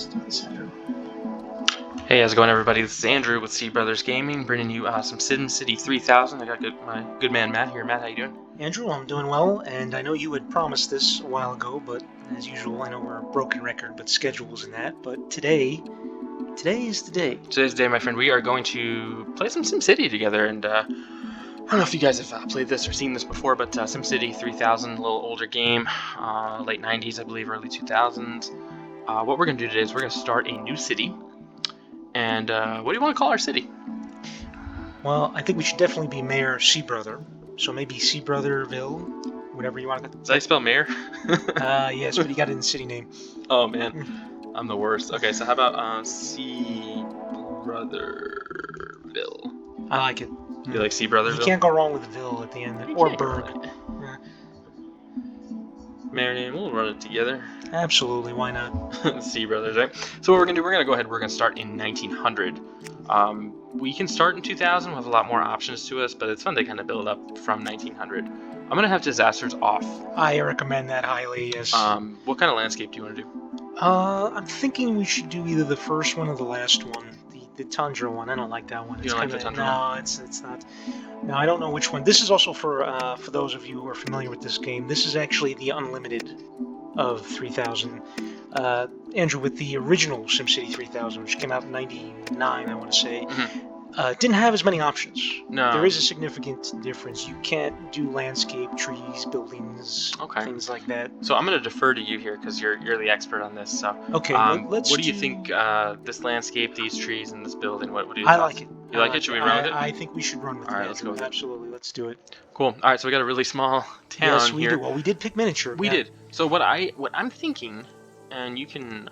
Let's do this, Andrew. Hey, how's it going, everybody? This is Andrew with C Brothers Gaming, bringing you some SimCity 3000. I got my good man Matt here. Matt, how you doing? Andrew, I'm doing well, and I know you had promised this a while ago, but as usual, I know we're a broken record with schedules and that, but today is the day. Today's the day, my friend. We are going to play some SimCity together, and I don't know if you guys have played this or seen this before, but SimCity 3000, a little older game, late 90s, I believe, early 2000s. What we're going to do today is we're going to start a new city. And what do you want to call our city? Well, I think we should definitely be Mayor Seabrother. So maybe Seabrotherville, whatever you want to. Does that spell mayor? Yes, but you got it in the city name. Oh man, I'm the worst. Okay, so how about Seabrotherville? I like it. You like Seabrotherville? You can't go wrong with Ville at the end, or Berg. Yeah. Mayor name, we'll run it together. Absolutely, why not? C Brothers, right? So what we're gonna do, we're gonna go ahead. We're gonna start in 1900. We can start in 2000. We'll have a lot more options to us, but it's fun to kind of build up from 1900. I'm gonna have disasters off. I recommend that highly. Yes. What kind of landscape do you want to do? I'm thinking we should do either the first one or the last one. The tundra one. I don't like that one. You don't like the tundra one? No, it's not. No, I don't know which one. This is also for those of you who are familiar with this game. This is actually the unlimited of 3000. Andrew, with the original SimCity 3000, which came out in 99, I want to say, didn't have as many options. No. There is a significant difference. You can't do landscape, trees, buildings, things like that. So I'm going to defer to you here because you're the expert on this. So okay, let's. What do you think? This landscape, these trees, and this building. What do you? I like it. You like it? Should we run with it? I think we should run with it. All right, let's go. Absolutely, let's do it. Cool. All right, so we got a really small town yes, we here. do. Well, we did pick miniature. We did. So what I'm thinking, and you can,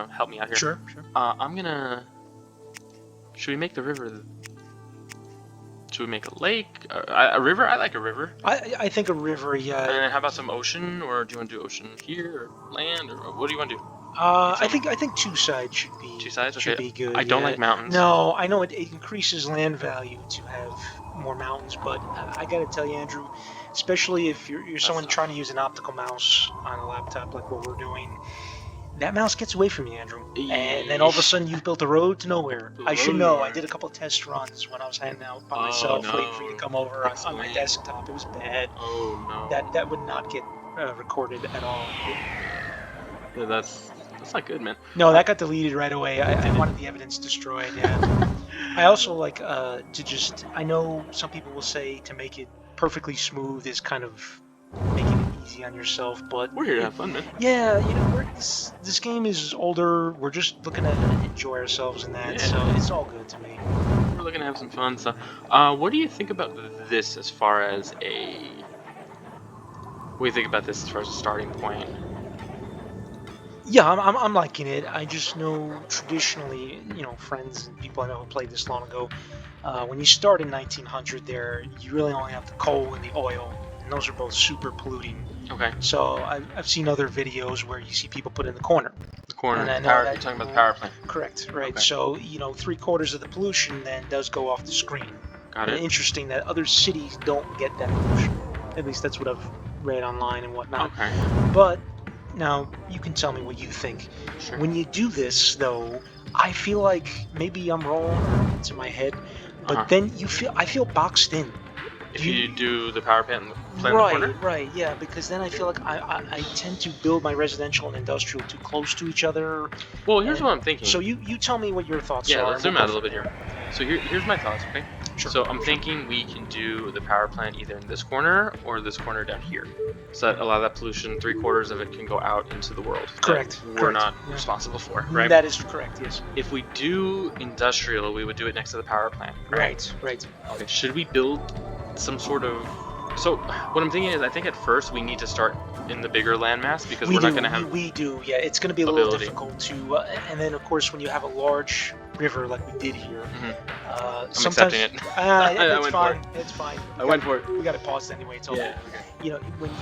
help me out here. Sure. I'm gonna. Should we make the river? Should we make a lake? A river? I like a river. I think a river, yeah. And then how about some ocean? Or do you want to do ocean here, or land, or what do you want to do? I think two sides should be. Two sides? Okay. Should be good. I don't like mountains. No, I know it increases land value to have more mountains, but I gotta tell you, Andrew, especially if you're someone trying to use an optical mouse on a laptop like what we're doing, that mouse gets away from you, Andrew. And then all of a sudden you've built a road to nowhere. I should know. I did a couple test runs when I was hanging out by myself, waiting for you to come over on my desktop. It was bad. Oh no. That would not get recorded at all. Yeah, that's not good, man. No, that got deleted right away. I wanted the evidence destroyed. Yeah. I also like to just. I know some people will say to make it perfectly smooth is kind of making it easy on yourself, but we're here to have fun, man. Yeah, this game is older. We're just looking to enjoy ourselves in that, so it's all good to me. We're looking to have some fun. So, what do you think about this as far as a? What do you think about this as far as a starting point? Yeah, I'm liking it. I just know traditionally, friends and people I know who played this long ago, when you start in 1900 there, you really only have the coal and the oil, and those are both super polluting. Okay. So I've seen other videos where you see people put in the corner. The corner, and you're talking about the power plant. Correct, right. Okay. So, 3/4 of the pollution then does go off the screen. Got it. And interesting that other cities don't get that pollution. At least that's what I've read online and whatnot. Okay. But now, you can tell me what you think. Sure. When you do this, though, I feel like maybe I'm wrong, or it's in my head, but then I feel boxed in. If you do the power plant in the corner? Right, yeah, because then I feel like I tend to build my residential and industrial too close to each other. Well, here's what I'm thinking. So you tell me what your thoughts are. Yeah, let's zoom out a little bit here. So here's my thoughts, okay? Sure. So I'm thinking we can do the power plant either in this corner or this corner down here. So that a lot of that pollution, 3/4 of it can go out into the world. Correct. We're not responsible for, right? That is correct, yes. If we do industrial, we would do it next to the power plant. Right. Okay, should we build some sort of... So what I'm thinking is I think at first we need to start in the bigger landmass because we're not going to have... We do, yeah. It's going to be a little difficult to... and then, of course, when you have a large river like we did here... I'm accepting it. It's fine. It's fine. I went for it. We got it paused anyway. It's all good. Okay. When you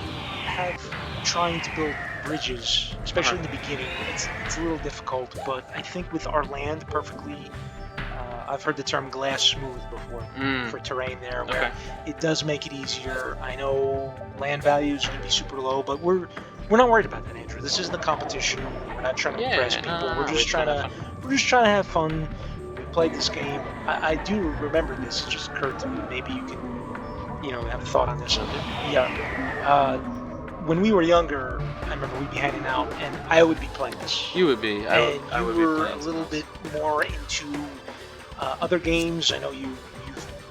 have trying to build bridges, especially in the beginning, it's a little difficult. But I think with our land perfectly... I've heard the term glass smooth before for terrain there, where it does make it easier. I know land values are going to be super low, but we're We're not worried about that, Andrew. This isn't a competition. We're not trying to impress Yeah, people. no, We're we just just trying wanna to have fun. we're just trying to have fun. We played this game. I do remember this. It just occurred to me. Maybe you can, have a thought on this. Will do. Yeah. Uh, when we were younger, I remember we'd be hanging out, and I would be playing this, You would be. and I you would be were a playing some little of those. bit more into other games. I know you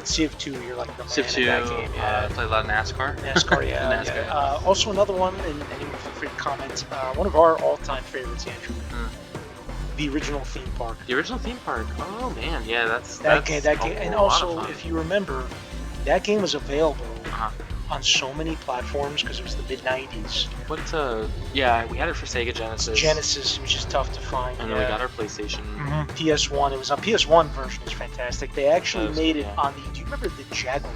Civ 2. You're like the man Civ in 2. that game. I play a lot of NASCAR. NASCAR, yeah, NASCAR. yeah. Also, another one, and anyone feel free to comment. One of our all-time favorites, Andrew, Mm. the original theme park. The original theme park. Oh man, yeah, that's That game, and a lot of also, fun. if you remember, that game was available Uh-huh. on so many platforms because it was the mid '90s. What? Yeah, we had it for Sega Genesis. Genesis, which is tough to find. And then we got our PlayStation. PS1. It was on PS1 version. Was fantastic. They actually That was made good, it yeah. on the. Do you remember the Jaguar?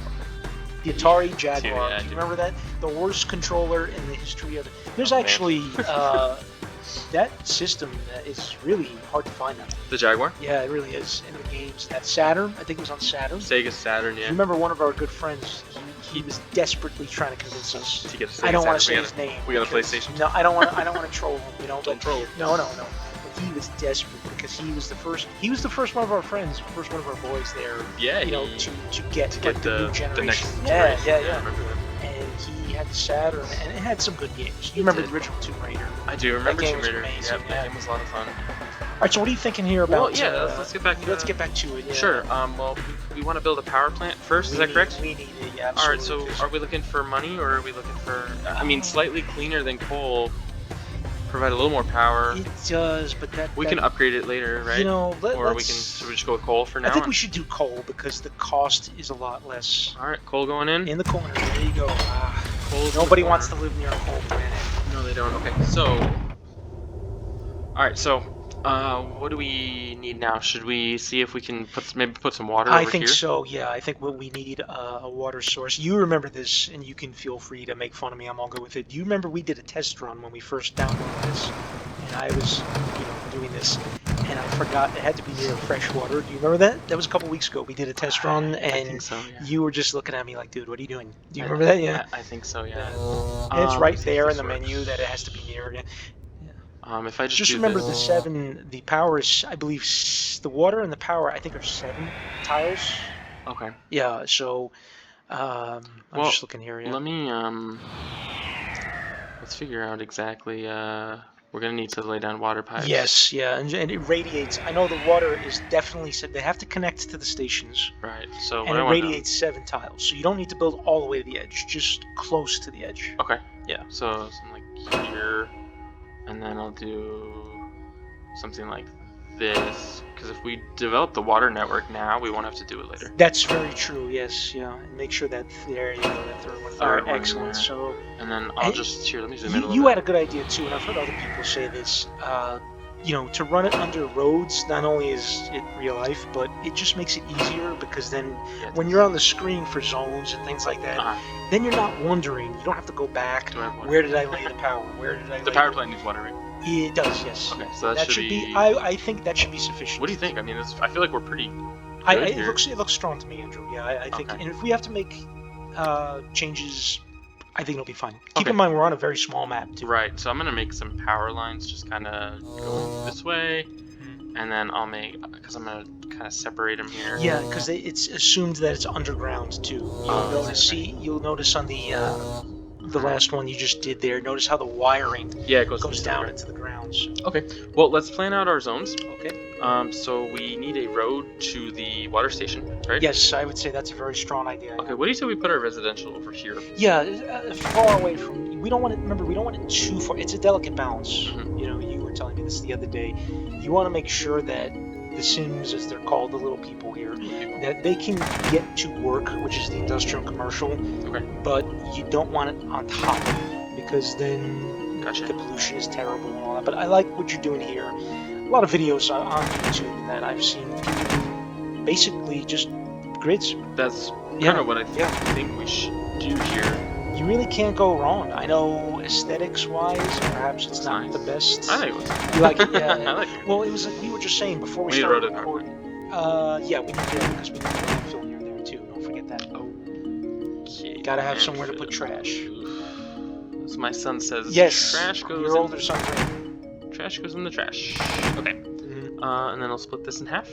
The Atari Jaguar. yeah, I Do you do. remember that? The worst controller in the history of it. There's Oh, man. actually that system that is really hard to find now. The Jaguar. Yeah, it really is. In the games, that Saturn. I think it was on Saturn. Sega Saturn. You Yeah. remember one of our good friends? He was desperately trying to convince us. To get a Sega I don't want to say Saturn. his name. we got a because- PlayStation. No, I don't want. I don't want to troll him. Don't but- troll. No. But he was desperate because he was the first. He was the first one of our friends, first one of our boys there. Yeah. To get get like, the new generation. the next yeah, generation. yeah. I remember that. And he had the Saturn, and it had some good games. You remember did. the original Tomb Raider? I do remember game Tomb was Raider. amazing, Yep, yeah. that game was a lot of fun. All right, so what are you thinking here about? Well, yeah, let's get back to Let's get back to it. Yeah. Sure. Well, we want to build a power plant first. Is that correct? We need it. Yeah, All right. absolutely. So, are we looking for money, or are we looking for? I mean, slightly cleaner than coal. Provide a little more power. It does, but We can upgrade it later, right? You know, or we can. Should we just go with coal for now? I think we should do coal because the cost is a lot less. All right, coal going in. In the corner. There you go. Coal's in Nobody the wants to corner. live near a coal planet. No, they don't. Okay, so. All right, so. What do we need now? Should we see if we can maybe put some water I over think here? so. Yeah, I think what we need a water source. You remember this, and you can feel free to make fun of me. I'm all good with it. You remember we did a test run when we first downloaded this, and I was, doing this, and I forgot it had to be near fresh water. Do you remember that? That was a couple weeks ago. We did a test run, I and think so. Yeah. you were just looking at me like, dude, what are you doing? Do you remember that? Yeah. I think so. Yeah. And it's right let's see if there in this the works. menu that it has to be near. Yeah. If I just Just do remember this, the power is, I believe, the water and the power, I think, are 7 tiles. Okay. Yeah, so I'm Well, just looking here. Yeah. Let me let's figure out exactly. We're gonna need to lay down water pipes. Yes, yeah, and it radiates. I know the water is definitely said they have to connect to the stations, Right. So and what it I want radiates 7 tiles. So you don't need to build all the way to the edge, just close to the edge. Okay. Yeah. So something like here, and then I'll do something like this. Because if we develop the water network now, we won't have to do it later. That's very true. Yes, yeah, and make sure that there you go, that third one. Third one Excellent. there. So. And then I'll And just here. Let me zoom in a little You bit. had a good idea too, and I've heard other people say this. To run it under roads, not only is it real life, but it just makes it easier because then Yeah, when you're on the screen for zones and things like that, uh-huh. then you're not wondering. You don't have to go back. Do I have water? Where did I lay the power? Where did I lay The power plant needs water, right? It does, yes. Okay, so that should be. I think that should be sufficient. What do you think? I mean, I feel like we're pretty. It here. looks strong to me, Andrew. Yeah, I think. Okay. And if we have to make changes, I think it'll be fine. Keep Okay. in mind we're on a very small map too. Right, so I'm gonna make some power lines just kind of going this way, and then I'll make, because I'm gonna kind of separate them here. Yeah, because it's assumed that it's underground too. You'll notice on the last one you just did there. Notice how the wiring Yeah, it goes goes to the down ground. into the ground. So. Okay, well, let's plan out our zones. Okay. So we need a road to the water station, right? Yes, I would say that's a very strong idea. Okay, what do you say we put our residential over here? Yeah, far away from. We don't want it. Remember, we don't want it too far. It's a delicate balance. Mhm. You were telling me this the other day. You want to make sure that the Sims, as they're called, the little people here, that they can get to work, which is the industrial and commercial. Okay. But you don't want it on top because then Gotcha. the pollution is terrible and all that. But I like what you're doing here. A lot of videos on YouTube that I've seen people do basically just grids. That's Yeah. kind of what I Yeah. think we should do here. You really can't go wrong. I know aesthetics-wise, perhaps it's Looks not nice. the best. I think it looks You like it? Yeah. I like it. Well, it was like we were just saying before we We need a started road in our recording. Yeah, we need to because we need to landfill near there too. Don't forget that. Okay. Gotta have somewhere to put landfill. trash. Oof. So my son says Yes. trash goes Your in older son, Grant. trash goes in the trash. Okay. Mhm. And then I'll split this in half.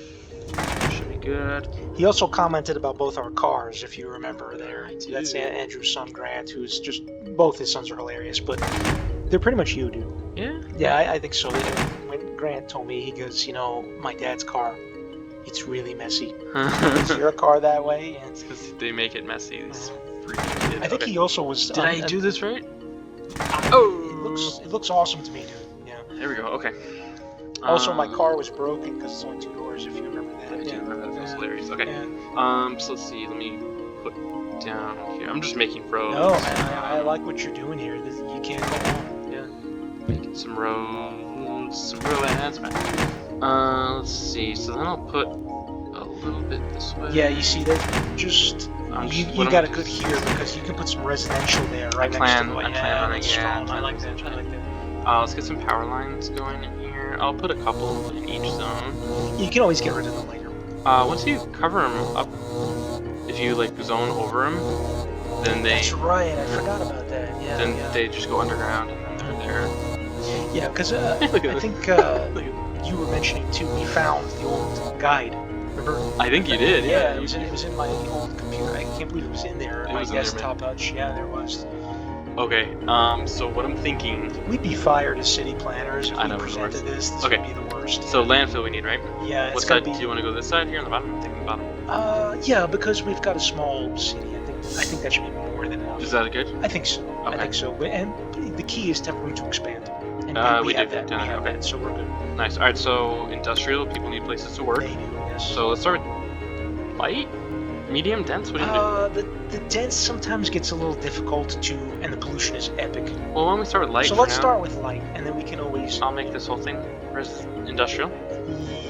Should be good. He also commented about both our cars, if you remember there. I do. That's Andrew's son, Grant, who's just, both his sons are hilarious, but they're pretty much you, dude. Yeah? Yeah, I think so. When Grant told me, he goes, my dad's car, it's really messy. Is your car that way? Yeah. It's because they make it messy, these Uh-huh. freaking kids. I think Okay. he also was. Did I do this right? It looks awesome to me, dude. Yeah. There we go, okay. Also, my car was broken because it's only 2 doors, if you remember that. I do remember that. That was hilarious. Okay. Yeah. So let's see. Let me put down here. I'm just making rows. No, man, I like what you're doing here. You can't go wrong. Yeah. Making some rows. Some row ads. Let's see. So then I'll put a little bit this way. Yeah, you see that? Just you got a good here because you can put some residential there right next to it. I plan on it. Yeah. I like that. I like that. Let's get some power lines going in here. I'll put a couple in each zone. You can always get rid of them later. Once you cover them up, if you like zone over them, then they. That's right. I forgot about that. Yeah. Then they just go underground and then they're there. Yeah, because Look at I this. think you were mentioning too. We found the old guide. Remember? I think you did. Yeah, it was in my old computer. I can't believe it was in there. It My was in there, desktop touch. Yeah, there was. Okay. So what I'm thinking. We'd be fired as city planners if I we know, presented this. This Okay. would be the worst. So landfill we need, right? Yeah, it's What gotta side be. do you want to go? This side here on the bottom? I'm thinking the bottom. Yeah, because we've got a small city. I think that should be more than enough. Is that good? I think so. I Okay. think so. And the key is to have room to expand. And We have did that. down We there, have okay. that, so we're good. Nice. All right. So industrial people need places to work. They do, yes. So let's start with light, medium, dense. What do you do? The dense sometimes gets a little difficult to, and the pollution is epic. Well, why don't we start with light? So for let's now? start with light, and then we can always. I'll make this whole thing industrial.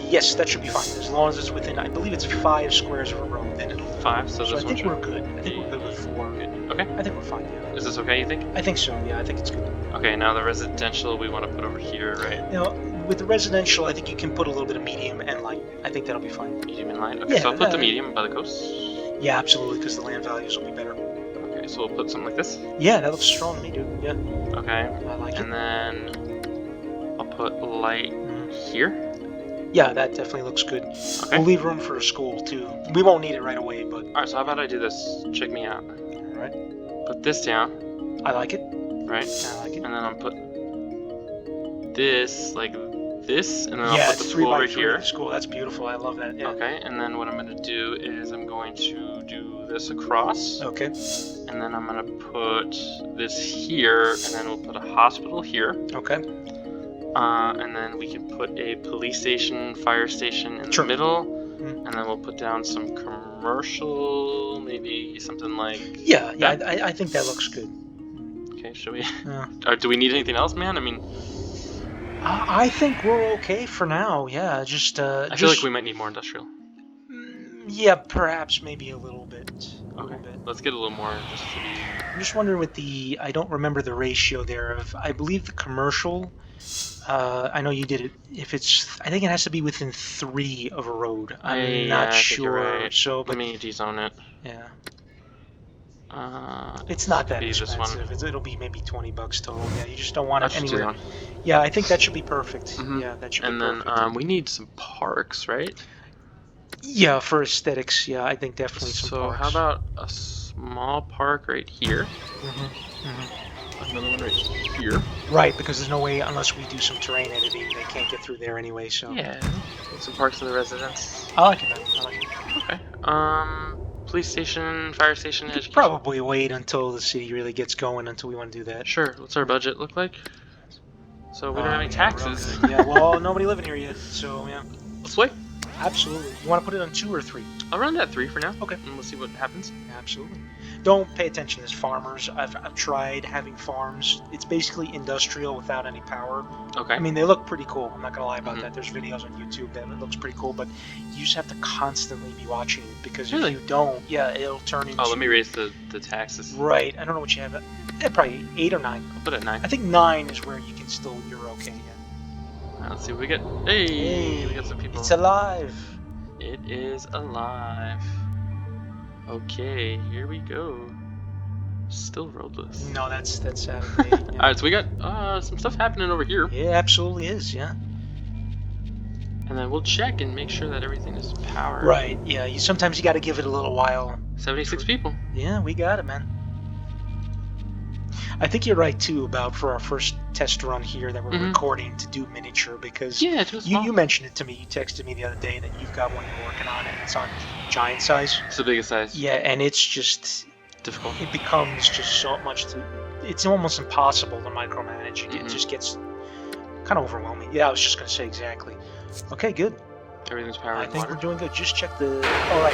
Yes, that should be fine as long as it's within. I believe it's 5 squares of a road. Then it'll. 5. So So I this one think should. we're good. I think we're good with 4. Okay. I think we're fine. Yeah. Is this okay? You think? I think so. Yeah, I think it's good. Okay. Now the residential we want to put over here, right? Now, with the residential, I think you can put a little bit of medium and light. I think that'll be fine. Medium and light. Okay. Yeah, So I'll put the medium by the coast. Yeah, absolutely, because the land values will be better. Okay. So we'll put something like this. Yeah, that looks strong to me, dude. Yeah, Okay. I like it. And then I'll put light Mhm. here. Yeah, that definitely looks good. Okay. We'll leave room for a school too. We won't need it right away, but All right. So how about I do this? Check me out. all right. Put this down, I like it. right? I like it. And then I'll put this like this, and then I'll Yeah, put it's the 3 school by over 3 here. school. That's beautiful. I love that. Yeah. Okay, and then what I'm gonna do is I'm going to do this across, Okay. and then I'm gonna put this here, and then we'll put a hospital here, Okay. and then we can put a police station, fire station in Sure. the middle, Mhm. and then we'll put down some commercial, maybe something like. Yeah. Yeah. that. I think that looks good. Okay, should we? Yeah. Or do we need anything else, man? I mean, I think we're okay for now. Yeah. Just. I feel like we might need more industrial. Yeah, perhaps maybe a little bit. A Okay, little bit. let's get a little more just to be. I'm just wondering with the. I don't remember the ratio there of. I believe the commercial. I know you did it. If it's, I think it has to be within 3 of a road. I'm Yeah, not I think sure. you're right. So, but Let me dezone it. yeah, it's not that expensive. It'll be maybe $20 total. Yeah, you just don't want it anywhere. Yeah, I think that should be perfect. Mhm. Yeah, that should And be then perfect. we need some parks, right? Yeah, for aesthetics. Yeah, I think definitely some So parks. how about a small park right here? Another one right here. Right, because there's no way unless we do some terrain editing, they can't get through there anyway. So Yeah. Some parks for the residents. I like it. Man. I like it. Okay. Police station, fire station, We could education. probably wait until the city really gets going until we want to do that. Sure. What's our budget look like? So we don't have any Yeah, taxes. real good. Yeah, well, nobody living here yet, so yeah. Let's wait. Absolutely. You want to put it on 2 or 3? I'll run that 3 for now. Okay. And we'll see what happens. Absolutely. Don't pay attention as farmers. I've tried having farms. It's basically industrial without any power. Okay. I mean, they look pretty cool. I'm not going to lie about Mhm. that. There's videos on YouTube that it looks pretty cool, but you just have to constantly be watching it because Really? if you don't, yeah, it'll turn into... Oh, let me raise the taxes. Right. I don't know what you have. Probably 8 or 9. I'll put it at 9. I think 9 is where you can still... You're okay, yeah. Let's see what we get. Hey, we got some people. It's alive. It is alive. Okay, here we go. Still roadless. No, that's Saturday. All right, so we got some stuff happening over here, Yeah, absolutely is. Yeah. and then we'll check and make sure that everything is powered. Right. Yeah. Sometimes you got to give it a little while. 76 people. Yeah, we got it, man. I think you're right too about for our first test run here that we're recording to do miniature, because Yeah, too small. you mentioned it to me. You texted me the other day that you've got one you're working on and it's on giant size. It's the biggest size. Yeah, and it's just Difficult. it becomes just so much it's almost impossible to micromanage. It just gets kind of overwhelming. Yeah, I was just gonna say exactly. Okay, good. Everything's powered. I think water. we're doing good. Just check the. All right.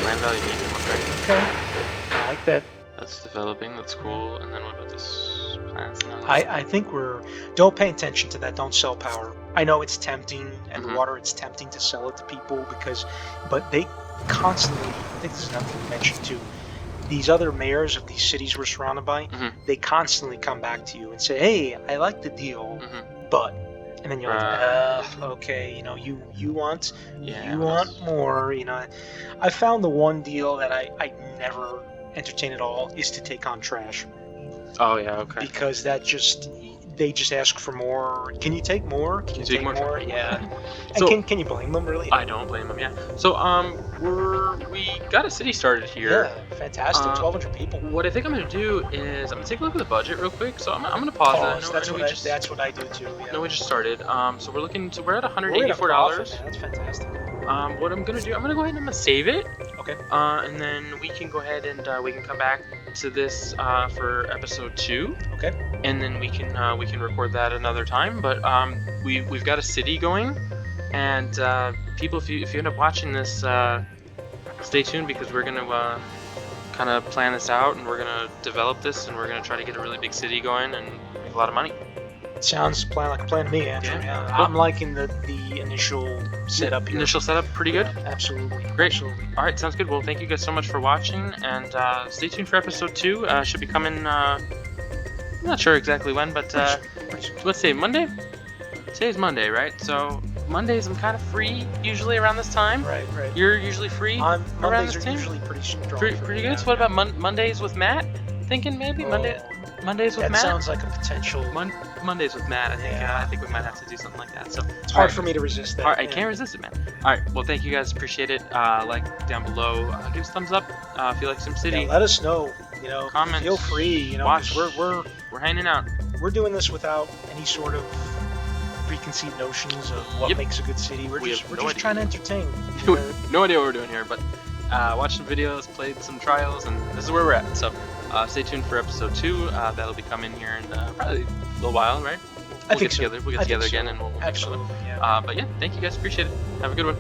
Land value medium. Okay. Okay. I like that. That's developing. That's cool. And then what about this plants? No. I think don't pay attention to that. Don't sell power. I know it's tempting, and the water, it's tempting to sell it to people but they constantly, I think this is another thing you mentioned too, these other mayors of these cities we're surrounded by, they constantly come back to you and say, hey, I like the deal, but, and then you're like, okay, you want more, I found the one deal that I never entertain at all is to take on trash. Oh yeah, okay. Because they just ask for more. Can you take more? Can you take more? Yeah. And So, can you blame them, really? I don't blame them. Yeah. So we got a city started here. Yeah, fantastic. 1,200 people. What I think I'm gonna do is I'm gonna take a look at the budget real quick. So I'm gonna pause that. That's what I do too. Yeah. No, we just started. So we're at $184. We're at a profit, man. That's fantastic. What I'm gonna do, I'm gonna go ahead and I'm gonna save it. Okay. And then we can go ahead and we can come back to this for episode 2. Okay. And then we can record that another time. But we've got a city going, and people, if you end up watching this, stay tuned, because we're gonna kind of plan this out, and we're gonna develop this, and we're gonna try to get a really big city going and make a lot of money. Sounds like a plan to me, Andrew. Yeah. I'm liking the initial setup here. Initial setup, pretty good. Absolutely. Great. Absolutely. All right, sounds good. Well, thank you guys so much for watching, and stay tuned for episode 2. Should be coming. I'm not sure exactly when, but let's say Monday. Today's Monday, right? So Mondays I'm kind of free usually around this time. Right. You're usually free around Mondays this are time. usually pretty strong. Pretty good. So what about Mondays with Matt? Thinking maybe Mondays with That Matt. sounds like a potential. Mondays with Matt. I think. Yeah. I think we might have to do something like that. So It's hard for me to resist that. All right, I can't resist it, man. All right, well, thank you guys. Appreciate it. Like down below, give us a thumbs up if you like SimCity. Yeah, let us know. Comments. Feel free. 'Cause Watch. we're hanging out. we're doing this without any sort of preconceived notions of what makes a good city. We're just trying to entertain. No idea what we're doing here, but watched some videos, played some trials, and this is where we're at. So stay tuned for episode 2. That'll be coming here in probably a little while, right? We'll get together again, and we'll make another one. Absolutely. Yeah. But yeah, thank you guys. Appreciate it. Have a good one.